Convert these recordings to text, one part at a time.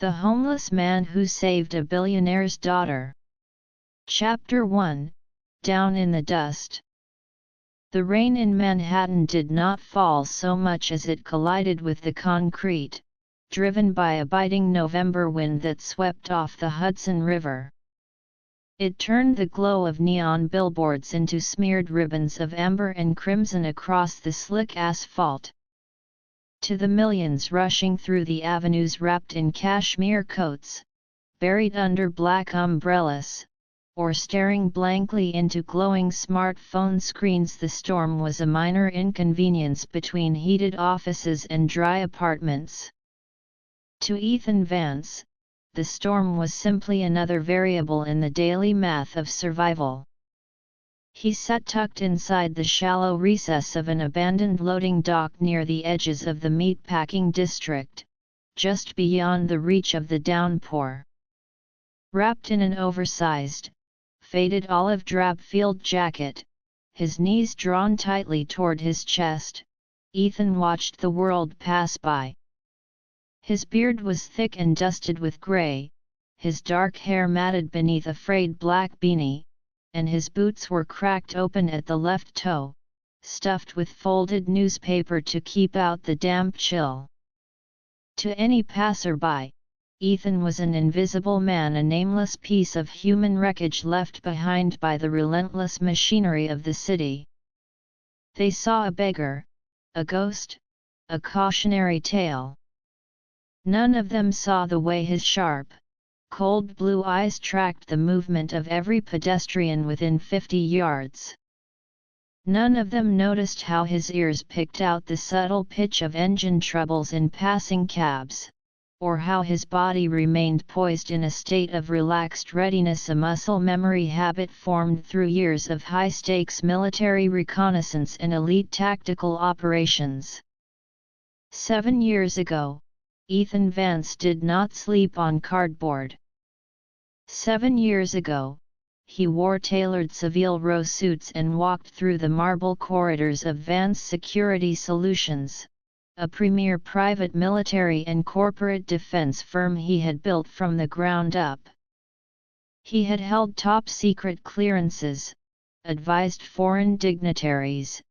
The Homeless Man Who Saved a Billionaire's Daughter. Chapter 1, Down in the Dust. The rain in Manhattan did not fall so much as it collided with the concrete, driven by a biting November wind that swept off the Hudson River. It turned the glow of neon billboards into smeared ribbons of amber and crimson across the slick asphalt. To the millions rushing through the avenues wrapped in cashmere coats, buried under black umbrellas, or staring blankly into glowing smartphone screens, the storm was a minor inconvenience between heated offices and dry apartments. To Ethan Vance, the storm was simply another variable in the daily math of survival. He sat tucked inside the shallow recess of an abandoned loading dock near the edges of the meatpacking district, just beyond the reach of the downpour. Wrapped in an oversized, faded olive drab field jacket, his knees drawn tightly toward his chest, Ethan watched the world pass by. His beard was thick and dusted with gray, his dark hair matted beneath a frayed black beanie, and his boots were cracked open at the left toe, stuffed with folded newspaper to keep out the damp chill. To any passerby, Ethan was an invisible man, a nameless piece of human wreckage left behind by the relentless machinery of the city. They saw a beggar, a ghost, a cautionary tale. None of them saw the way his sharp, cold blue eyes tracked the movement of every pedestrian within 50 yards. None of them noticed how his ears picked out the subtle pitch of engine troubles in passing cabs, or how his body remained poised in a state of relaxed readiness, a muscle memory habit formed through years of high-stakes military reconnaissance and elite tactical operations. 7 years ago, Ethan Vance did not sleep on cardboard. 7 years ago, he wore tailored Savile Row suits and walked through the marble corridors of Vance Security Solutions, a premier private military and corporate defense firm he had built from the ground up. He had held top-secret clearances, advised foreign dignitaries,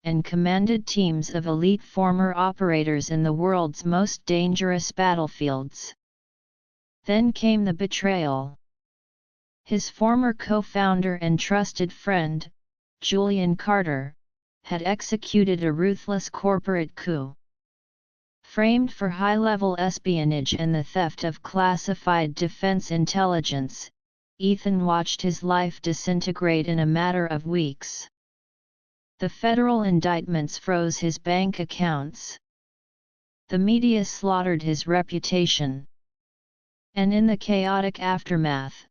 and commanded teams of elite former operators in the world's most dangerous battlefields. Then came the betrayal. His former co-founder and trusted friend, Julian Carter, had executed a ruthless corporate coup. Framed for high-level espionage and the theft of classified defense intelligence, Ethan watched his life disintegrate in a matter of weeks. The federal indictments froze his bank accounts. The media slaughtered his reputation. And in the chaotic aftermath,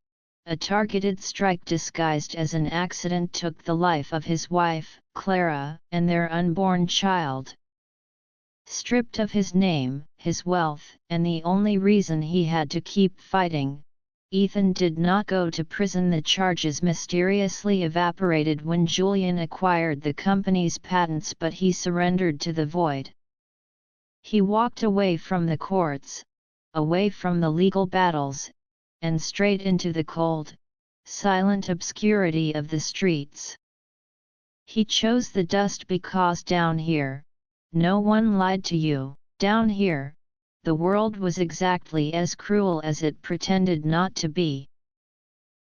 a targeted strike disguised as an accident took the life of his wife, Clara, and their unborn child. Stripped of his name, his wealth, and the only reason he had to keep fighting, Ethan did not go to prison. The charges mysteriously evaporated when Julian acquired the company's patents, but he surrendered to the void. He walked away from the courts, away from the legal battles, and straight into the cold, silent obscurity of the streets. He chose the dust because down here, no one lied to you. Down here, the world was exactly as cruel as it pretended not to be.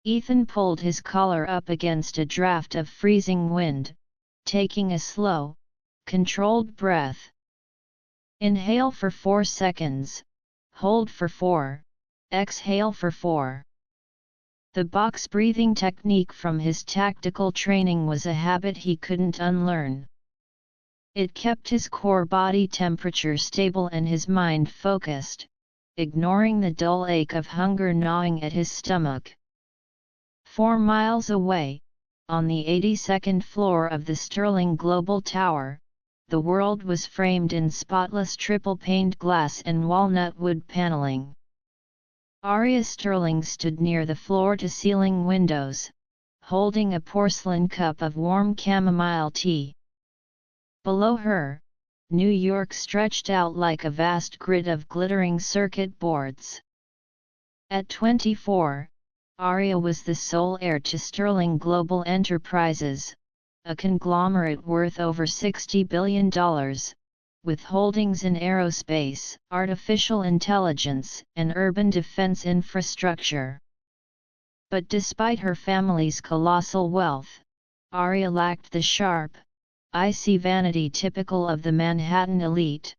Ethan pulled his collar up against a draft of freezing wind, taking a slow, controlled breath. Inhale for 4 seconds, hold for 4, exhale for 4. The box breathing technique from his tactical training was a habit he couldn't unlearn. It kept his core body temperature stable and his mind focused, ignoring the dull ache of hunger gnawing at his stomach. 4 miles away, on the 82nd floor of the Sterling Global Tower, the world was framed in spotless triple-paned glass and walnut wood paneling. Aria Sterling stood near the floor-to-ceiling windows, holding a porcelain cup of warm chamomile tea. Below her, New York stretched out like a vast grid of glittering circuit boards. At 24, Aria was the sole heir to Sterling Global Enterprises, a conglomerate worth over $60 billion, with holdings in aerospace, artificial intelligence, and urban defense infrastructure. But despite her family's colossal wealth, Aria lacked the sharp, icy vanity typical of the Manhattan elite.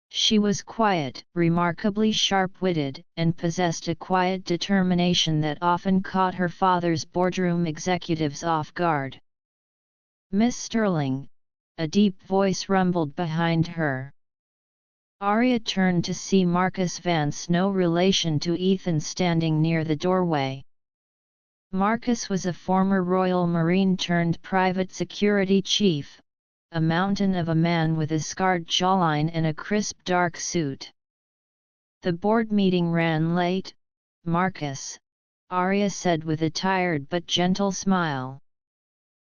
She was quiet, remarkably sharp-witted, and possessed a quiet determination that often caught her father's boardroom executives off guard. "Miss Sterling," a deep voice rumbled behind her. Aria turned to see Marcus Vance, no relation to Ethan, standing near the doorway. Marcus was a former Royal Marine turned private security chief, a mountain of a man with a scarred jawline and a crisp dark suit. "The board meeting ran late, Marcus," Aria said with a tired but gentle smile.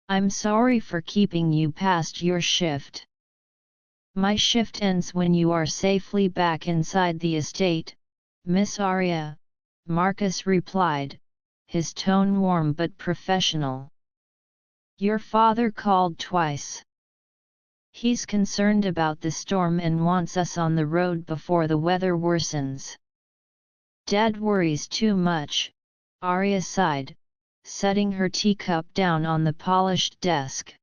"I'm sorry for keeping you past your shift." "My shift ends when you are safely back inside the estate, Miss Aria," Marcus replied, his tone warm but professional. "Your father called twice. He's concerned about the storm and wants us on the road before the weather worsens." "Dad worries too much," Aria sighed, setting her teacup down on the polished desk.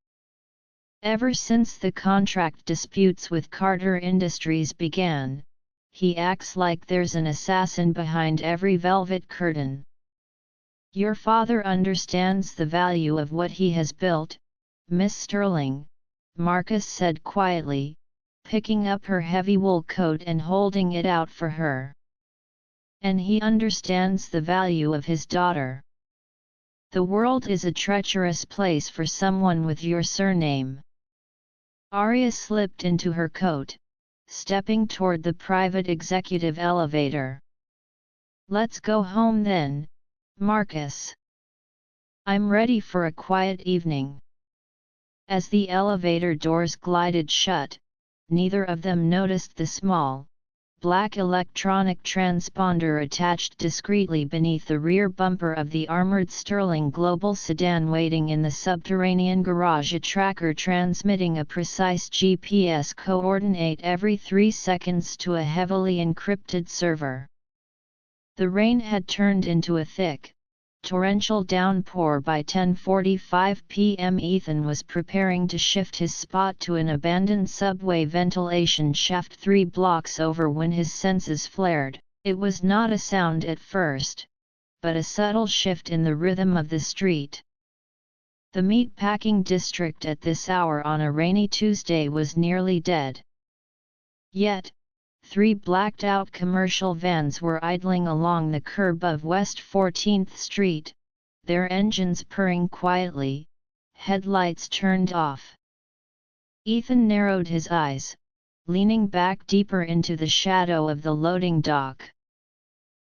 "Ever since the contract disputes with Carter Industries began, he acts like there's an assassin behind every velvet curtain." "Your father understands the value of what he has built, Miss Sterling," Marcus said quietly, picking up her heavy wool coat and holding it out for her. "And he understands the value of his daughter. The world is a treacherous place for someone with your surname." Aria slipped into her coat, stepping toward the private executive elevator. "Let's go home then, Marcus. I'm ready for a quiet evening." As the elevator doors glided shut, neither of them noticed the small, black electronic transponder attached discreetly beneath the rear bumper of the armored Sterling Global sedan waiting in the subterranean garage, a tracker transmitting a precise GPS coordinate every 3 seconds to a heavily encrypted server. The rain had turned into a thick, torrential downpour by 10:45 p.m. Ethan was preparing to shift his spot to an abandoned subway ventilation shaft 3 blocks over when his senses flared. It was not a sound at first, but a subtle shift in the rhythm of the street. The meatpacking district at this hour on a rainy Tuesday was nearly dead. Yet, 3 blacked-out commercial vans were idling along the curb of West 14th Street, their engines purring quietly, headlights turned off. Ethan narrowed his eyes, leaning back deeper into the shadow of the loading dock.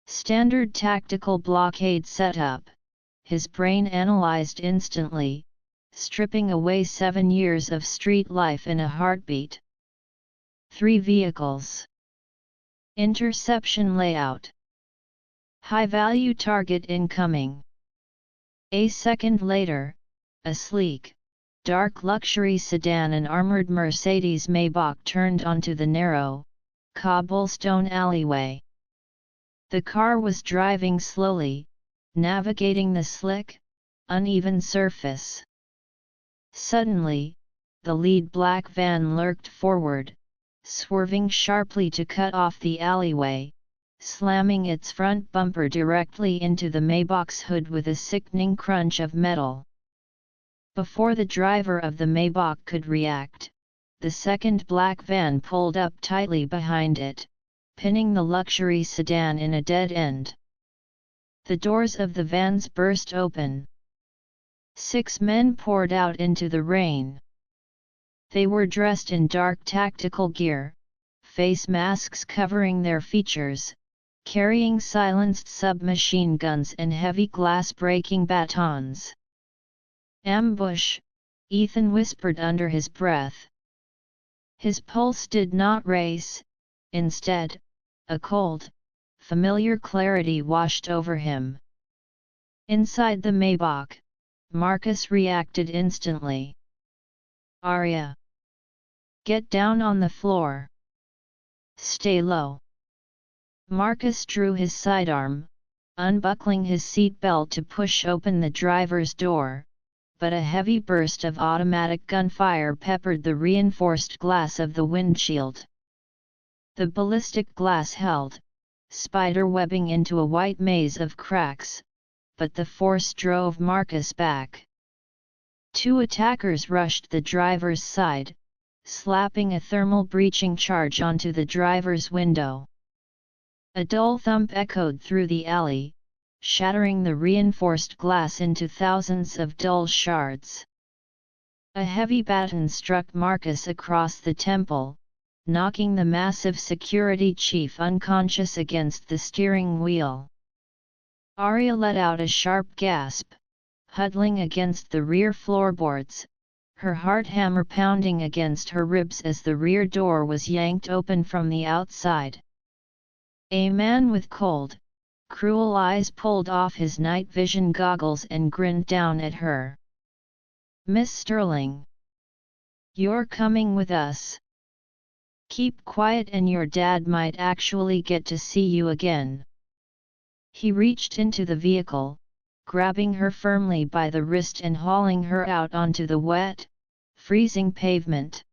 Standard tactical blockade setup, his brain analyzed instantly, stripping away 7 years of street life in a heartbeat. 3 vehicles. Interception layout. High-value target incoming. A second later, a sleek, dark luxury sedan and armored Mercedes-Maybach turned onto the narrow, cobblestone alleyway. The car was driving slowly, navigating the slick, uneven surface. Suddenly, the lead black van lurched forward, swerving sharply to cut off the alleyway, slamming its front bumper directly into the Maybach's hood with a sickening crunch of metal. Before the driver of the Maybach could react, the second black van pulled up tightly behind it, pinning the luxury sedan in a dead end. The doors of the vans burst open. 6 men poured out into the rain. They were dressed in dark tactical gear, face masks covering their features, carrying silenced submachine guns and heavy glass-breaking batons. "Ambush," Ethan whispered under his breath. His pulse did not race, instead, a cold, familiar clarity washed over him. Inside the Maybach, Marcus reacted instantly. "Aria! Get down on the floor! Stay low!" Marcus drew his sidearm, unbuckling his seat belt to push open the driver's door, but a heavy burst of automatic gunfire peppered the reinforced glass of the windshield. The ballistic glass held, spider-webbing into a white maze of cracks, but the force drove Marcus back. Two attackers rushed the driver's side, slapping a thermal breaching charge onto the driver's window. A dull thump echoed through the alley, shattering the reinforced glass into thousands of dull shards. A heavy baton struck Marcus across the temple, knocking the massive security chief unconscious against the steering wheel. Aria let out a sharp gasp, huddling against the rear floorboards, her heart hammer pounding against her ribs as the rear door was yanked open from the outside. A man with cold, cruel eyes pulled off his night vision goggles and grinned down at her. "Miss Sterling. You're coming with us. Keep quiet and your dad might actually get to see you again." He reached into the vehicle, grabbing her firmly by the wrist and hauling her out onto the wet, freezing pavement.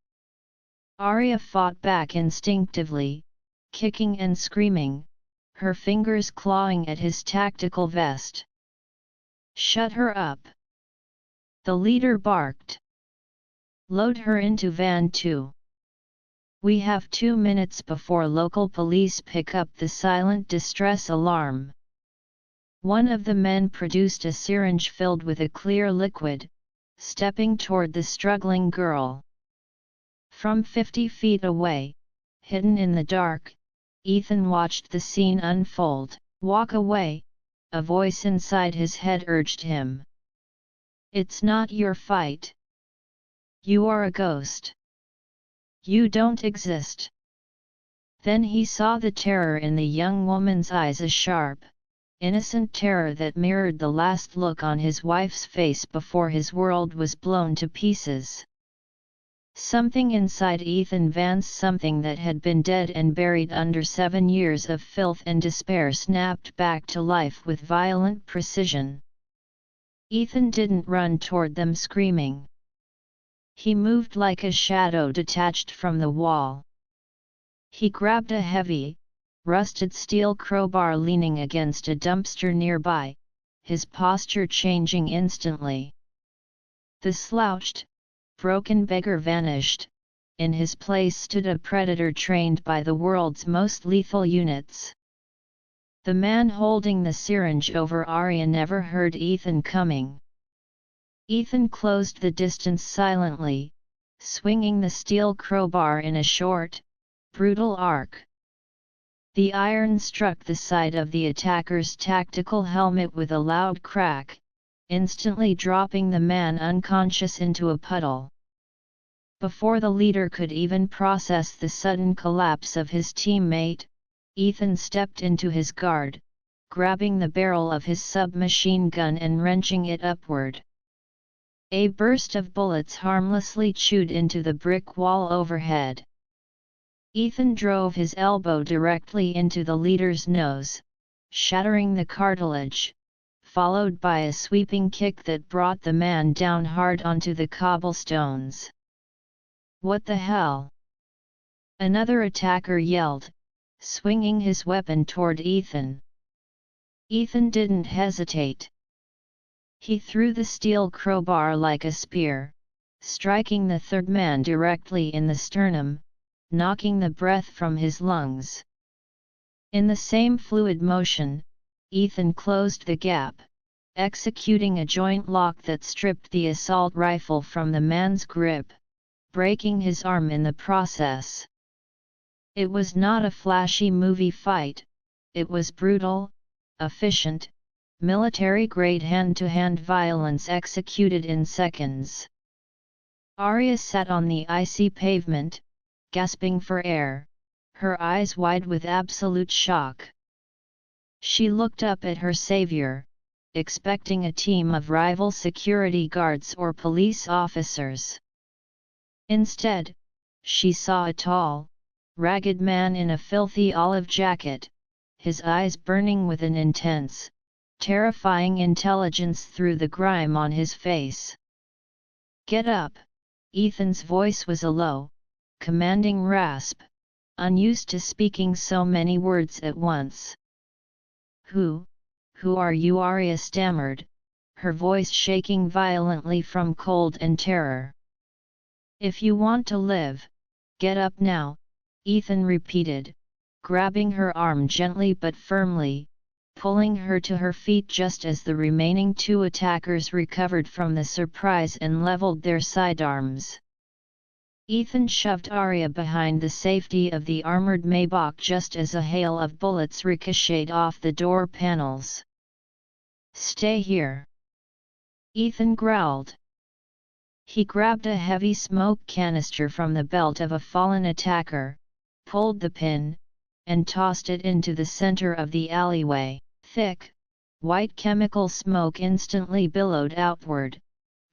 Aria fought back instinctively, kicking and screaming, her fingers clawing at his tactical vest. "Shut her up!" the leader barked. "Load her into van 2. We have 2 minutes before local police pick up the silent distress alarm." One of the men produced a syringe filled with a clear liquid, stepping toward the struggling girl. From 50 feet away, hidden in the dark, Ethan watched the scene unfold. "Walk away," a voice inside his head urged him. "It's not your fight. You are a ghost. You don't exist." Then he saw the terror in the young woman's eyes, a sharp, innocent terror that mirrored the last look on his wife's face before his world was blown to pieces. Something inside Ethan Vance, something that had been dead and buried under 7 years of filth and despair, snapped back to life with violent precision. Ethan didn't run toward them screaming. He moved like a shadow detached from the wall. He grabbed a heavy, rusted steel crowbar leaning against a dumpster nearby, his posture changing instantly. The slouched, broken beggar vanished. In his place stood a predator trained by the world's most lethal units. The man holding the syringe over Aria never heard Ethan coming. Ethan closed the distance silently, swinging the steel crowbar in a short, brutal arc. The iron struck the side of the attacker's tactical helmet with a loud crack, instantly dropping the man unconscious into a puddle. Before the leader could even process the sudden collapse of his teammate, Ethan stepped into his guard, grabbing the barrel of his submachine gun and wrenching it upward. A burst of bullets harmlessly chewed into the brick wall overhead. Ethan drove his elbow directly into the leader's nose, shattering the cartilage, followed by a sweeping kick that brought the man down hard onto the cobblestones. "What the hell?" another attacker yelled, swinging his weapon toward Ethan. Ethan didn't hesitate. He threw the steel crowbar like a spear, striking the third man directly in the sternum, knocking the breath from his lungs. In the same fluid motion, Ethan closed the gap, executing a joint lock that stripped the assault rifle from the man's grip, breaking his arm in the process. It was not a flashy movie fight, it was brutal, efficient, military-grade hand-to-hand violence executed in seconds. Aria sat on the icy pavement, gasping for air, her eyes wide with absolute shock. She looked up at her savior, expecting a team of rival security guards or police officers. Instead, she saw a tall, ragged man in a filthy olive jacket, his eyes burning with an intense, terrifying intelligence through the grime on his face. "Get up!" Ethan's voice was a low, commanding rasp, unused to speaking so many words at once. Who are you?" Aria stammered, her voice shaking violently from cold and terror. "If you want to live, get up now," Ethan repeated, grabbing her arm gently but firmly, pulling her to her feet just as the remaining two attackers recovered from the surprise and leveled their sidearms. Ethan shoved Aria behind the safety of the armored Maybach just as a hail of bullets ricocheted off the door panels. "Stay here!" Ethan growled. He grabbed a heavy smoke canister from the belt of a fallen attacker, pulled the pin, and tossed it into the center of the alleyway. Thick, white chemical smoke instantly billowed outward,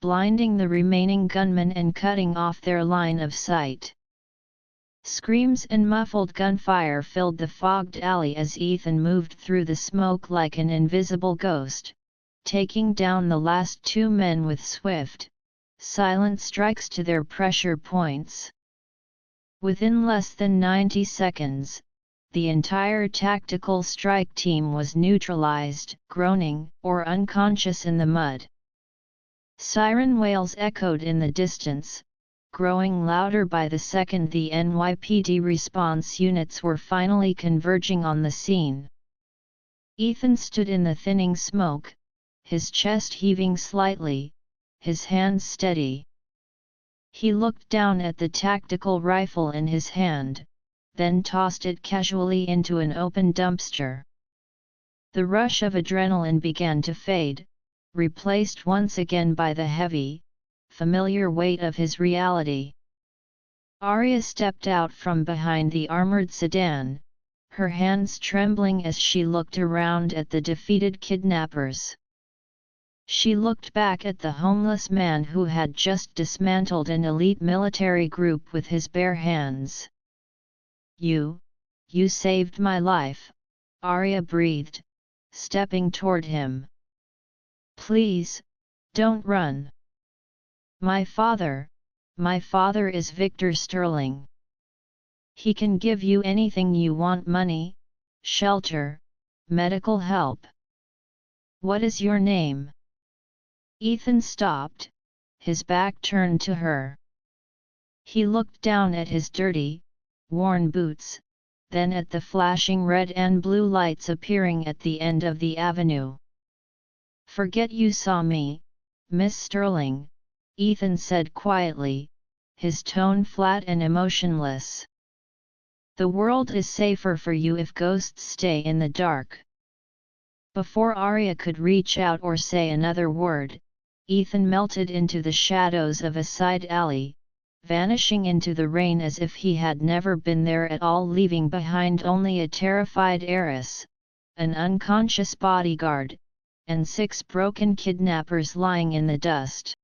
blinding the remaining gunmen and cutting off their line of sight. Screams and muffled gunfire filled the fogged alley as Ethan moved through the smoke like an invisible ghost, taking down the last two men with swift, silent strikes to their pressure points. Within less than 90 seconds, the entire tactical strike team was neutralized, groaning or unconscious in the mud. Siren wails echoed in the distance, growing louder by the second. The NYPD response units were finally converging on the scene. Ethan stood in the thinning smoke, his chest heaving slightly, his hands steady. He looked down at the tactical rifle in his hand, then tossed it casually into an open dumpster. The rush of adrenaline began to fade, replaced once again by the heavy, familiar weight of his reality. Aria stepped out from behind the armored sedan, her hands trembling as she looked around at the defeated kidnappers. She looked back at the homeless man who had just dismantled an elite military group with his bare hands. You saved my life," Aria breathed, stepping toward him. "Please, don't run. My father is Victor Sterling. He can give you anything you want: money, shelter, medical help. What is your name?" Ethan stopped, his back turned to her. He looked down at his dirty, worn boots, then at the flashing red and blue lights appearing at the end of the avenue. "Forget you saw me, Miss Sterling," Ethan said quietly, his tone flat and emotionless. "The world is safer for you if ghosts stay in the dark." Before Aria could reach out or say another word, Ethan melted into the shadows of a side alley, vanishing into the rain as if he had never been there at all, leaving behind only a terrified heiress, an unconscious bodyguard, and 6 broken kidnappers lying in the dust.